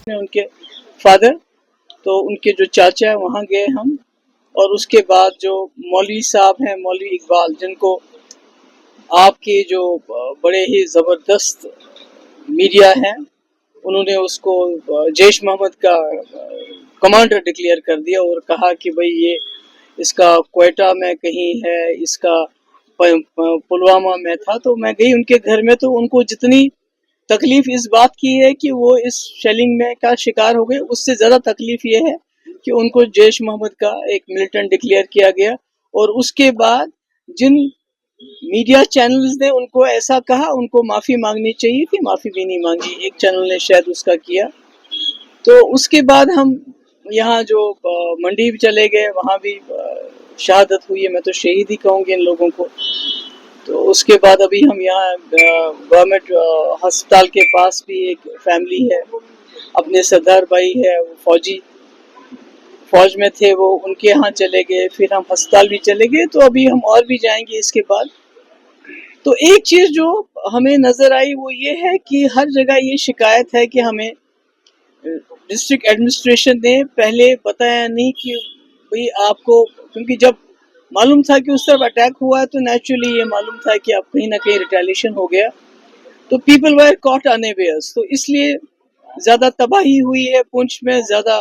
ان کے فادر، تو ان کے جو چاچا ہے وہاں گئے ہم، اور اس کے بعد جو مولوی صاحب ہیں، مولوی اقبال، جن کو آپ کے جو بڑے ہی زبردست میڈیا ہیں، انہوں نے اس کو جیش محمد کا کمانڈر ڈکلیئر کر دیا اور کہا کہ بھئی یہ اس کا کوئٹہ میں کہیں ہے، اس کا پلوامہ میں تھا۔ تو میں گئی ان کے گھر میں، تو ان کو جتنی تکلیف اس بات کی ہے کہ وہ اس شیلنگ میں کا شکار ہو گئے، اس سے زیادہ تکلیف یہ ہے کہ ان کو جیش محمد کا ایک ملٹنٹ ڈکلیئر کیا گیا، اور اس کے بعد جن میڈیا چینلز نے ان کو ایسا کہا، ان کو معافی مانگنی چاہیے تھی، معافی بھی نہیں مانگی، ایک چینل نے شاید اس کا کیا۔ تو اس کے بعد ہم یہاں جو منڈی بھی چلے گئے، وہاں بھی شہادت ہوئی ہے، میں تو شہید ہی کہوں گی ان لوگوں کو۔ تو اس کے بعد ابھی ہم یہاں گورنمنٹ ہسپتال کے پاس بھی ایک فیملی ہے، اپنے سردار بھائی ہے، وہ فوج میں تھے، وہ ان کے ہاں چلے گئے، پھر ہم ہسپتال بھی چلے گئے، تو ابھی ہم اور بھی جائیں گے اس کے بعد۔ تو ایک چیز جو ہمیں نظر آئی وہ یہ ہے کہ ہر جگہ یہ شکایت ہے کہ ہمیں ڈسٹرکٹ ایڈمنسٹریشن نے پہلے بتایا نہیں کہ بھئی آپ کو، کیونکہ جب معلوم تھا کہ اس طرف اٹیک ہوا ہے تو نیچرلی یہ معلوم تھا کہ اب کہیں نہ کہیں ریٹیلیشن ہو گیا، تو پیپل ویر کاٹ انیویئرس، تو اس لیے زیادہ تباہی ہوئی ہے پونچھ میں، زیادہ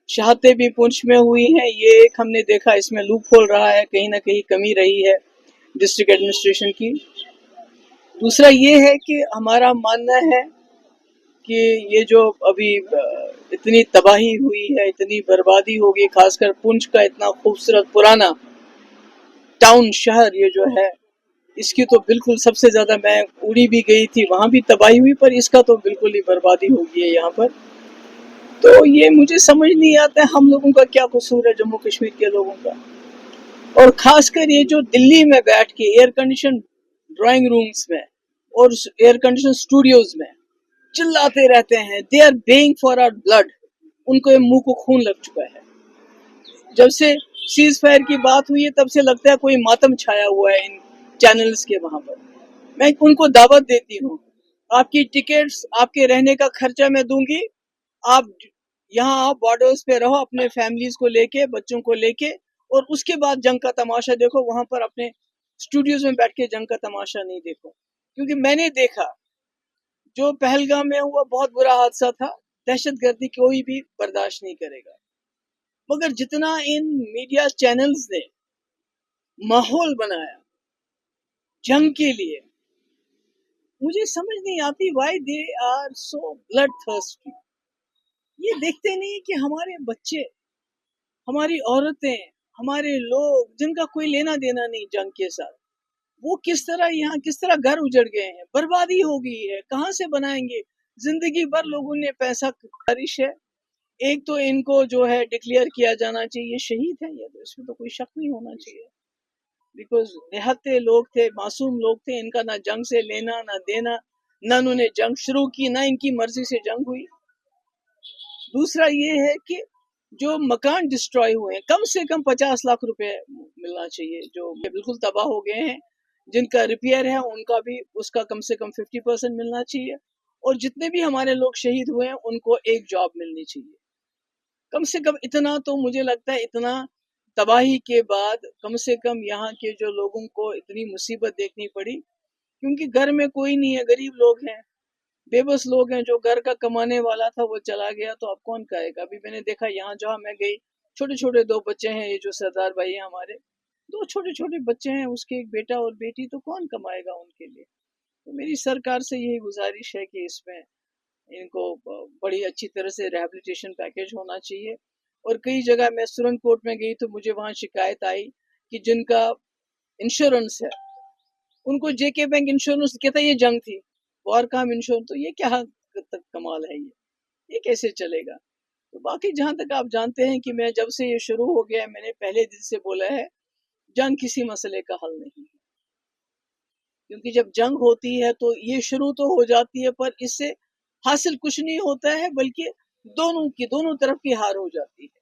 شہادتیں بھی پونچھ میں ہوئی ہیں۔ یہ ایک ہم نے دیکھا، اس میں لوپ ہول رہا ہے، کہیں نہ کہیں کمی رہی ہے ڈسٹرکٹ ایڈمنسٹریشن کی۔ دوسرا یہ ہے کہ ہمارا ماننا ہے کہ یہ جو ابھی اتنی تباہی ہوئی ہے، اتنی بربادی ہوگی، خاص کر پونچھ کا اتنا خوبصورت پرانا ٹاؤن، شہر یہ جو ہے، اس کی تو بالکل سب سے زیادہ، میں اڑی بھی گئی تھی، وہاں بھی تباہی ہوئی، پر اس کا تو بالکل ہی بربادی ہوگی ہے یہاں پر۔ تو یہ مجھے سمجھ نہیں آتا ہے ہم لوگوں کا کیا قصور ہے، جموں کشمیر کے لوگوں کا، اور خاص کر یہ جو دلی میں بیٹھ کے ایئر کنڈیشن ڈرائنگ رومز میں اور ایئر کنڈیشن اسٹوڈیوز میں چلاتے رہتے ہیں، they are being for our blood, ان کو منہ کو خون لگ چکا ہے۔ جب سے سیز فائر کی بات ہوئی ہے تب سے لگتا ہے کوئی ماتم چھایا ہوا ہے ان چینلز کے وہاں پر۔ میں ان کو دعوت دیتی ہوں، آپ کی ٹکٹس، آپ کے رہنے کا خرچہ میں دوں گی، آپ یہاں آؤ، بارڈرز پہ رہو اپنے فیملیز کو لے کے، بچوں کو لے کے، اور اس کے بعد جنگ کا تماشا دیکھو، وہاں پر اپنے اسٹوڈیوز میں بیٹھ کے جنگ کا تماشا نہیں دیکھو۔ کیونکہ میں نے دیکھا جو پہلگام میں ہوا بہت برا حادثہ تھا، دہشت گردی کوئی بھی برداشت نہیں کرے گا، مگر جتنا ان میڈیا چینلز نے ماحول بنایا جنگ کے لیے، مجھے سمجھ نہیں آتی why they are so bloodthirsty. یہ دیکھتے نہیں کہ ہمارے بچے، ہماری عورتیں، ہمارے لوگ جن کا کوئی لینا دینا نہیں جنگ کے ساتھ، وہ کس طرح یہاں، کس طرح گھر اجڑ گئے ہیں، بربادی ہو گئی ہے، کہاں سے بنائیں گے؟ زندگی بھر لوگوں نے پیسہ خرچ ہے۔ ایک تو ان کو جو ہے ڈکلیئر کیا جانا چاہیے شہید ہے، یہ تو اس میں تو کوئی شک نہیں ہونا چاہیے، بیکاز نہتے لوگ تھے، معصوم لوگ تھے، ان کا نہ جنگ سے لینا نہ دینا، نہ انہوں نے جنگ شروع کی، نہ ان کی مرضی سے جنگ ہوئی۔ دوسرا یہ ہے کہ جو مکان ڈسٹروائے ہوئے ہیں، کم سے کم 50 لاکھ روپے ملنا چاہیے، جو بالکل تباہ ہو گئے ہیں، جن کا ریپیئر ہے ان کا بھی، اس کا کم سے کم 50% ملنا چاہیے، اور جتنے بھی ہمارے لوگ شہید ہوئے ہیں ان کو ایک جاب ملنی چاہیے، کم سے کم اتنا تو مجھے لگتا ہے۔ اتنا تباہی کے بعد کم سے کم یہاں کے جو لوگوں کو اتنی مصیبت دیکھنی پڑی، کیونکہ گھر میں کوئی نہیں ہے، غریب لوگ ہیں، بے بس لوگ ہیں، جو گھر کا کمانے والا تھا وہ چلا گیا، تو اب کون کہے گا؟ ابھی میں نے دیکھا یہاں جہاں میں گئی، چھوٹے چھوٹے 2 بچے ہیں، یہ جو سردار بھائی ہیں ہمارے، 2 چھوٹے چھوٹے بچے ہیں، اس کے ایک بیٹا اور بیٹی، تو کون کمائے گا ان کے لیے؟ تو میری سرکار سے یہی گزارش ہے کہ اس میں ان کو بڑی اچھی طرح سے ریہیبلیٹیشن پیکیج ہونا چاہیے۔ اور کئی جگہ میں سرن کوٹ میں گئی تو مجھے وہاں شکایت آئی کہ جن کا انشورنس ہے ان کو جے کے بینک انشورنس کہتا ہے یہ جنگ تھی، وار کام انشورنس، تو یہ کیا کمال ہے؟ یہ کیسے چلے گا؟ تو باقی جہاں تک آپ جانتے ہیں کہ میں جب سے یہ شروع ہو گیا، میں نے پہلے دن سے بولا ہے، جنگ کسی مسئلے کا حل نہیں ہے، کیونکہ جب جنگ ہوتی ہے تو یہ شروع تو ہو جاتی ہے، پر اس سے حاصل کچھ نہیں ہوتا ہے، بلکہ دونوں طرف کی ہار ہو جاتی ہے،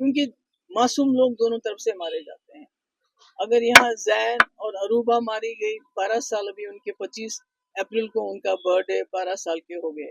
کیونکہ معصوم لوگ دونوں طرف سے مارے جاتے ہیں۔ اگر یہاں زین اور عروبہ ماری گئی، 12 سال، ابھی ان کے 25 اپریل کو ان کا برتھ ڈے، 12 سال کے ہو گئے،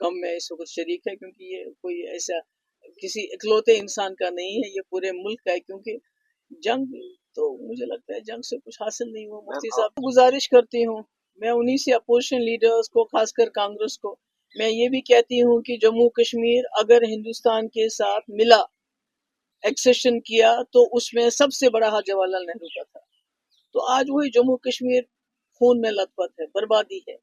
غم میں اس وقت شریک ہے، کیونکہ یہ کوئی ایسا کسی اکلوتے انسان کا نہیں ہے، یہ پورے ملک کا ہے، کیونکہ جنگ تو مجھے لگتا ہے جنگ سے کچھ حاصل نہیں ہوا۔ مفتی صاحب کو گزارش کرتی ہوں، میں انہی سے اپوزیشن لیڈرز کو، خاص کر کانگریس کو میں یہ بھی کہتی ہوں کہ جموں کشمیر اگر ہندوستان کے ساتھ ملا، ایکسیشن کیا، تو اس میں سب سے بڑا ہاتھ جواہر لال نہرو کا تھا، تو آج وہی جموں کشمیر خون میں لت پت ہے، بربادی ہے۔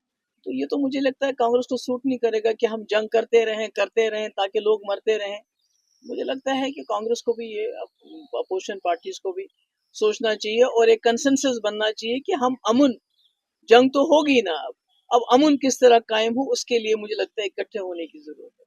تو یہ تو مجھے لگتا ہے کانگریس کو سوٹ نہیں کرے گا کہ ہم جنگ کرتے رہیں تاکہ لوگ مرتے رہیں۔ مجھے لگتا ہے کہ کانگریس کو بھی یہ اپوزیشن پارٹیز کو بھی سوچنا چاہیے اور ایک کنسنسس بننا چاہیے کہ ہم امن، جنگ تو ہوگی نا، اب امن کس طرح قائم ہو، اس کے لیے مجھے لگتا ہے اکٹھے ہونے کی ضرورت ہے۔